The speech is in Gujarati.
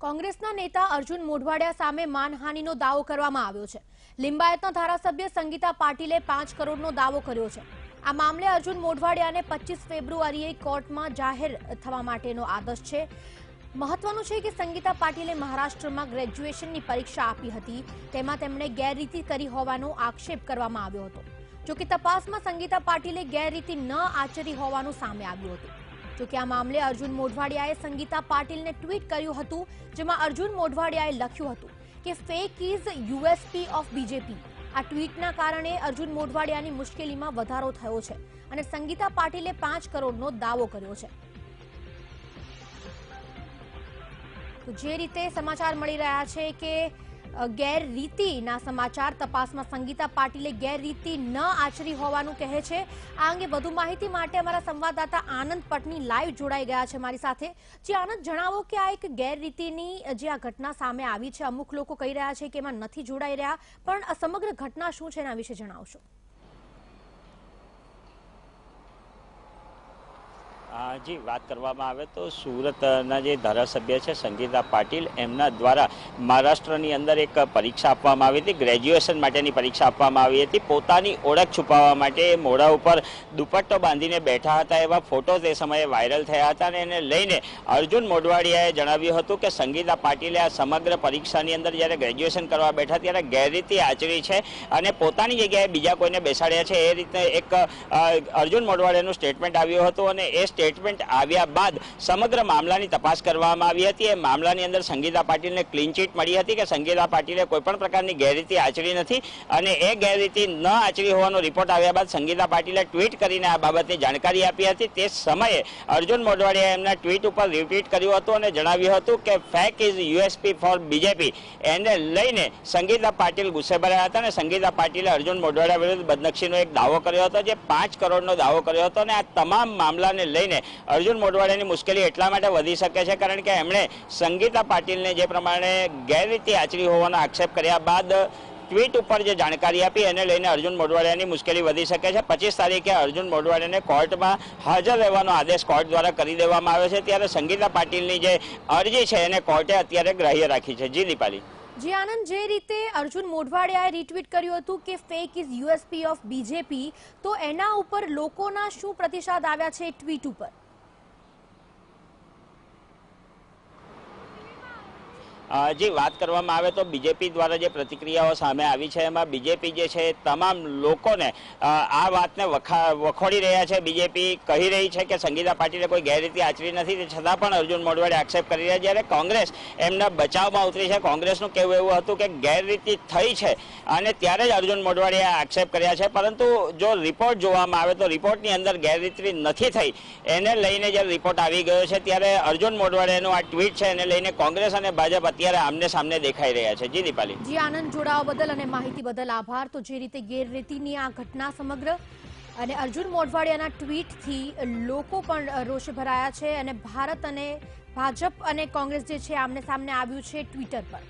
કોંગ્રેસના નેતા અર્જુન મોઢવાડિયા સામે માનહાનિનો દાવો કરવામાં આવ્યો છે। લિંબાયતના ધારાસભ્ય સંગીતા પાટીલે 5 કરોડનો દાવો કર્યો છે। આ મામલે અર્જુન મોઢવાડિયાને 25 ફેબ્રુઆરીએ કોર્ટમાં જાહેર થવા માટેનો આદેશ છે। મહત્વનું છે કે સંગીતા પાટીલે મહારાષ્ટ્રમાં ગ્રેજ્યુએશનની પરીક્ષા આપી હતી, તેમાં તેમણે ગેરરીતિ કરી હોવાનો આક્ષેપ કરવામાં આવ્યો હતો। જો કે તપાસમાં સંગીતા પાટીલે ગેરરીતિ ન આચરી હોવાનું સામે આવ્યું હતું। જો કે આ મામલે અર્જુન મોઢવાડિયાએ સંગીતા પાટીલને ટ્વીટ કર્યું હતું, જેમાં અર્જુન મોઢવાડિયાએ લખ્યું હતું કે fake is USP of BJP. આ ટ્વીટના કારણે અર્જુન મોઢવાડિયાની મુશ્કેલીમાં વધારો થયો છે અને સંગીતા પાટીલે 5 કરોડનો દાવો કર્યો છે। તો જે રીતે સમાચાર મળી રહ્યા છે કે ગેરરીતિના સમાચાર તપાસમાં સંગીતા પાટીલે ગેરરીતિ ન આચરી હોવાનું કહે છે। આ અંગે વધુ માહિતી માટે અમારા સંવાદદાતા આનંદ પટની લાઈવ જોડાઈ ગયા છે મારી સાથે। જે આનંદ, જણાવો કે આ એક ગેરરીતિની જે આ ઘટના સામે આવી છે, અમુક લોકો કહી રહ્યા છે કે એમાં નથી જોડાઈ રહ્યા, પણ આ સમગ્ર ઘટના શું છે એના વિશે જણાવશો? જી, વાત કરવામાં આવે તો સુરતના જે ધારાસભ્ય છે સંગીતા પાટીલ, એમના દ્વારા મહારાષ્ટ્રની અંદર એક પરીક્ષા આપવામાં આવી હતી, ગ્રેજ્યુએશન માટેની પરીક્ષા આપવામાં આવી હતી। પોતાની ઓળખ છુપાવવા માટે મોઢા ઉપર દુપટ્ટો બાંધીને બેઠા હતા એવા ફોટો તે સમયે વાયરલ થયા હતા અને એને લઈને અર્જુન મોઢવાડિયાએ જણાવ્યું હતું કે સંગીતા પાટીલે આ સમગ્ર પરીક્ષાની અંદર જ્યારે ગ્રેજ્યુએશન કરવા બેઠા ત્યારે ગેરરીતિ આચરી છે અને પોતાની જગ્યાએ બીજા કોઈને બેસાડ્યા છે, એ રીતે એક અર્જુન મોઢવાડિયાનું સ્ટેટમેન્ટ આવ્યું હતું અને એ સ્ટેટમેન્ટ આવ્યા બાદ સમગ્ર મામલાની તપાસ કરવામાં આવી હતી। એ મામલાની અંદર સંગીતા પાટીલને ક્લીન ચીટ મળી હતી કે સંગીતા પાટીલે કોઈપણ પ્રકારની ગેરરીતિ આચરી નથી અને એ ગેરરીતિ ન આચરી હોવાનો રિપોર્ટ આવ્યા બાદ સંગીતા પાટીલે ટ્વીટ કરીને આ બાબતની જાણકારી આપી હતી। તે સમયે અર્જુન મોઢવાડિયાએ એમના ટ્વીટ ઉપર રિટ્વીટ કર્યું હતું અને જણાવ્યું હતું કે fake is USP four BJP. એને લઈને સંગીતા પાટીલ ગુસ્સે ભરાયા હતા અને સંગીતા પાટીલે અર્જુન મોઢવાડિયા વિરુદ્ધ બદનક્ષીનો એક દાવો કર્યો હતો, જે 5 કરોડનો દાવો કર્યો હતો અને આ તમામ મામલાને લઈને અર્જુન મોઢવાડિયાની મુશ્કેલી એટલા માટે વધી શકે છે કારણ કે એમણે સંગીતા પાટીલને જે પ્રમાણે ગેરરીતિ આચરી હોવાનો આક્ષેપ કર્યા બાદ ટ્વીટ ઉપર જે જાણકારી આપી એને લઈને અર્જુન મોઢવાડિયાની મુશ્કેલી વધી શકે છે। 25 તારીખે અર્જુન મોઢવાડિયાને કોર્ટમાં હાજર રહેવાનો આદેશ કોર્ટ દ્વારા કરી દેવામાં આવ્યો છે, ત્યારે સંગીતા પાટીલની જે અરજી છે એને કોર્ટે અત્યારે ગ્રાહ્ય રાખી છે। જી દીપાલી। જી આનંદ, જે રીતે અર્જુન મોઢવાડિયાએ રીટ્વીટ કર્યું હતું કે fake is USP of BJP, તો એના ઉપર લોકોના શું પ્રતિસાદ આવ્યા છે ટ્વીટ ઉપર? જે વાત કરવામાં આવે તો બીજેપી દ્વારા જે પ્રતિક્રિયાઓ સામે આવી છે એમાં બીજેપી જે છે તમામ લોકોને આ વાતને વખોડી રહ્યા છે। બીજેપી કહી રહી છે કે સંગીતા પાટીલે કોઈ ગેરરીતિ આચરી નથી, તે છતાં પણ અર્જુન મોઢવાડિયા આક્ષેપ કરી રહ્યા, જ્યારે કોંગ્રેસ એમના બચાવમાં ઉતરી છે। કોંગ્રેસનું કહેવું એવું હતું કે ગેરરીતિ થઈ છે અને ત્યારે જ અર્જુન મોઢવાડિયાએ આક્ષેપ કર્યા છે, પરંતુ જો રિપોર્ટ જોવામાં આવે તો રિપોર્ટની અંદર ગેરરીતિ નથી થઈ, એને લઈને જ્યારે રિપોર્ટ આવી ગયો છે ત્યારે અર્જુન મોઢવાડિયાનું આ ટ્વીટ છે એને લઈને કોંગ્રેસ અને ભાજપ અત્યારે આમને સામને દેખાઈ રહ્યા છે। જી દીપાલી। જી આનંદ, જોડાવા બદલ અને માહિતી બદલ આભાર। તો જે રીતે ગેરરીતિની આ ઘટના સમગ્ર અને અર્જુન મોઢવાડિયાના ટ્વીટથી લોકો પણ રોષે ભરાયા છે અને ભારત અને ભાજપ અને કોંગ્રેસ જે છે આમને સામને આવ્યું છે ટ્વિટર પર।